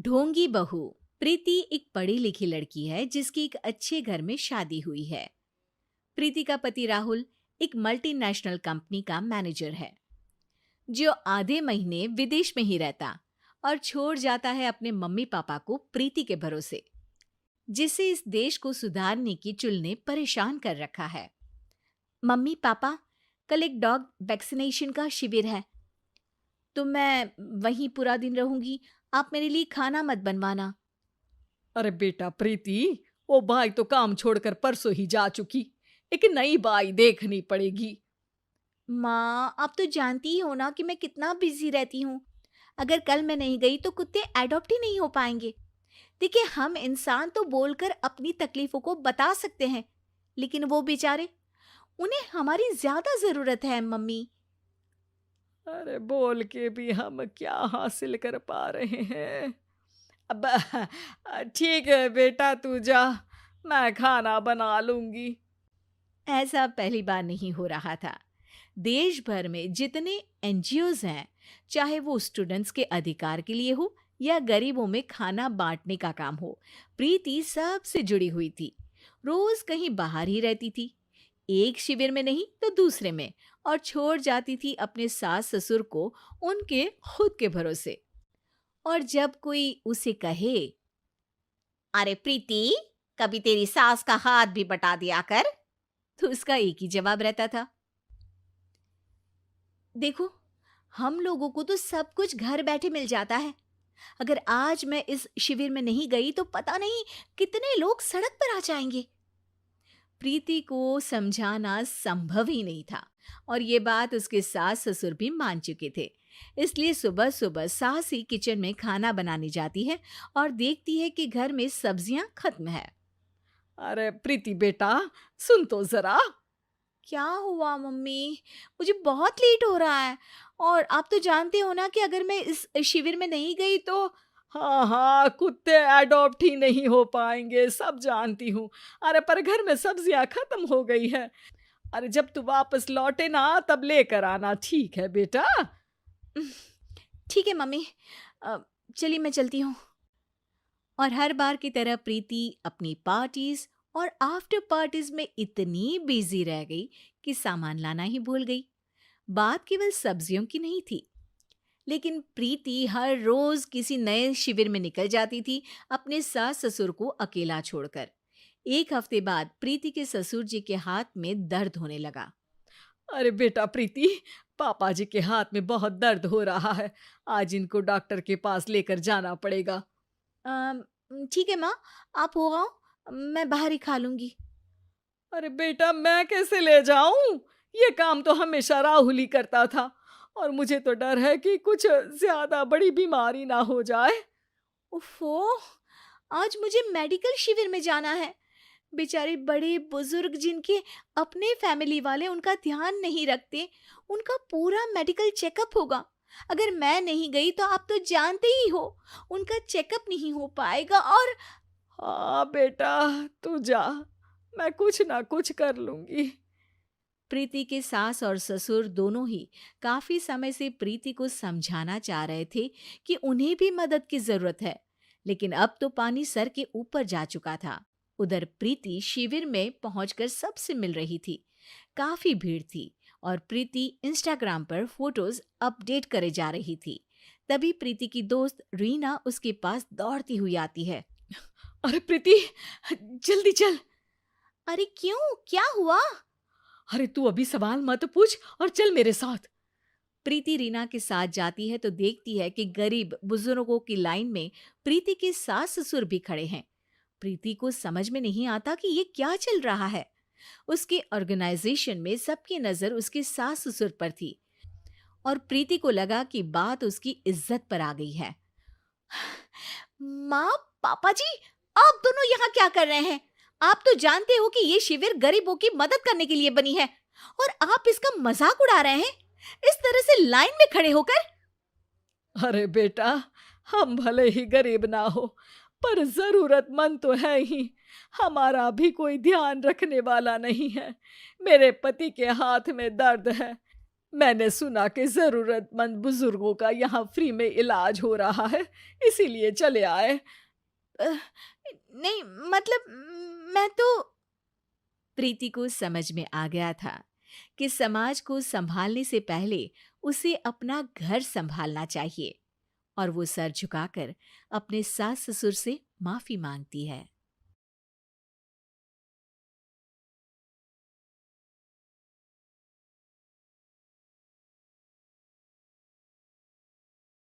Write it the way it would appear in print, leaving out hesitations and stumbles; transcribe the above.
ढोंगी बहू। प्रीति एक पढ़ी लिखी लड़की है जिसकी एक अच्छे घर में शादी हुई है। प्रीति का पति राहुल एक मल्टीनेशनल कंपनी का मैनेजर है जो आधे महीने विदेश में ही रहता और छोड़ जाता है अपने मम्मी पापा को प्रीति के भरोसे, जिसे इस देश को सुधारने की चुल ने परेशान कर रखा है। मम्मी पापा, कल एक डॉग वैक्सीनेशन का शिविर है तो मैं वहीं पूरा दिन रहूंगी। आप मेरे लिए खाना मत बनवाना। अरे बेटा प्रीति, वो बाई तो काम छोड़कर परसों ही जा चुकी। एक नई बाई देखनी पड़ेगी। माँ, आप तो जानती ही हो ना कि मैं कितना बिजी रहती हूँ। अगर कल मैं नहीं गई तो कुत्ते एडॉप्ट ही नहीं हो पाएंगे। देखिए, हम इंसान तो बोलकर अपनी तकलीफों को बता सकते हैं, लेकिन वो बेचारे, उन्हें हमारी ज्यादा जरूरत है मम्मी। अरे बोल के भी हम क्या हासिल कर पा रहे हैं। अब ठीक है बेटा, तू जा, मैं खाना बना लूंगी। ऐसा पहली बार नहीं हो रहा था। देश भर में जितने एनजीओज हैं, चाहे वो स्टूडेंट्स के अधिकार के लिए हो या गरीबों में खाना बांटने का काम हो, प्रीति सबसे जुड़ी हुई थी। रोज कहीं बाहर ही रहती थी, एक शिविर में नहीं तो दूसरे में, और छोड़ जाती थी अपने सास ससुर को उनके खुद के भरोसे। और जब कोई उसे कहे, अरे प्रीति, कभी तेरी सास का हाथ भी बटा दिया कर, तो उसका एक ही जवाब रहता था, देखो, हम लोगों को तो सब कुछ घर बैठे मिल जाता है। अगर आज मैं इस शिविर में नहीं गई तो पता नहीं कितने लोग सड़क पर आ जाएंगे। प्रीति को समझाना संभव ही नहीं था, और ये बात उसके सास ससुर भी मान चुके थे। इसलिए सुबह सुबह सास ही किचन में खाना बनाने जाती है और देखती है कि घर में सब्जियां खत्म है। अरे प्रीति बेटा, सुन तो जरा। क्या हुआ मम्मी? मुझे बहुत लेट हो रहा है, और आप तो जानते हो ना कि अगर मैं इस शिविर में नहीं गई तो। हाँ हाँ, कुत्ते एडॉप्ट ही नहीं हो पाएंगे, सब जानती हूँ। अरे पर घर में सब्जियां खत्म हो गई है। अरे जब तू वापस लौटे ना तब लेकर आना, ठीक है बेटा। ठीक है मम्मी, चलिए मैं चलती हूँ। और हर बार की तरह प्रीति अपनी पार्टीज और आफ्टर पार्टीज में इतनी बिजी रह गई कि सामान लाना ही भूल गई। बात केवल सब्जियों की नहीं थी, लेकिन प्रीति हर रोज किसी नए शिविर में निकल जाती थी, अपने सास ससुर को अकेला छोड़कर। एक हफ्ते बाद प्रीति के ससुर जी के हाथ में दर्द होने लगा। अरे बेटा प्रीति, पापा जी के हाथ में बहुत दर्द हो रहा है। आज इनको डॉक्टर के पास लेकर जाना पड़ेगा। "अम, ठीक है माँ, आप हो आओ, मैं बाहर ही खा लूंगी। अरे बेटा, मैं कैसे ले जाऊं? ये काम तो हमेशा राहुल ही करता था, और मुझे तो डर है कि कुछ ज्यादा बड़ी बीमारी ना हो जाए। उफ़ो, आज मुझे मेडिकल शिविर में जाना है। बेचारे बड़े बुजुर्ग जिनके अपने फैमिली वाले उनका ध्यान नहीं रखते, उनका पूरा मेडिकल चेकअप होगा। अगर मैं नहीं गई तो आप तो जानते ही हो, उनका चेकअप नहीं हो पाएगा। और हाँ बेटा, तू जा, मैं कुछ ना कुछ कर लूंगी। प्रीति के सास और ससुर दोनों ही काफी समय से प्रीति को समझाना चाह रहे थे कि उन्हें भी मदद की जरूरत है, लेकिन अब तो पानी सर के ऊपर जा चुका था। उधर प्रीति शिविर में पहुंचकर सबसे मिल रही थी। काफी भीड़ थी और प्रीति इंस्टाग्राम पर फोटोज अपडेट करे जा रही थी। तभी प्रीति की दोस्त रीना उसके पास दौड़ती हुई आती है। अरे प्रीति, जल्दी चल। अरे क्यों, क्या हुआ? अरे तू अभी सवाल मत पूछ और चल मेरे साथ। प्रीति रीना के साथ जाती है तो देखती है कि गरीब बुजुर्गों की लाइन में प्रीति के सास ससुर भी खड़े हैं। प्रीति को समझ में नहीं आता कि ये क्या चल रहा है। उसके ऑर्गेनाइजेशन में सबकी नजर उसके सास ससुर पर थी, और प्रीति को लगा कि बात उसकी इज्जत पर आ गई है। माँ, पापा जी, आप दोनों यहाँ क्या कर रहे हैं? आप तो जानते हो कि ये शिविर गरीबों की मदद करने के लिए बनी है, और आप इसका मजाक उड़ा रहे हैं इस तरह से लाइन में खड़े होकर। अरे बेटा, हम भले ही गरीब ना हो, पर जरूरतमंद तो है ही। हमारा भी कोई ध्यान रखने वाला नहीं है। मेरे पति के हाथ में दर्द है, मैंने सुना कि ज़रूरतमंद बुजुर्गों का यहाँ फ्री में इलाज हो रहा है, इसीलिए चले आए। अ, नहीं, मतलब मैं तो प्रीति को समझ में आ गया था कि समाज को संभालने से पहले उसे अपना घर संभालना चाहिए और वो सर झुकाकर अपने सास ससुर से माफी मांगती है।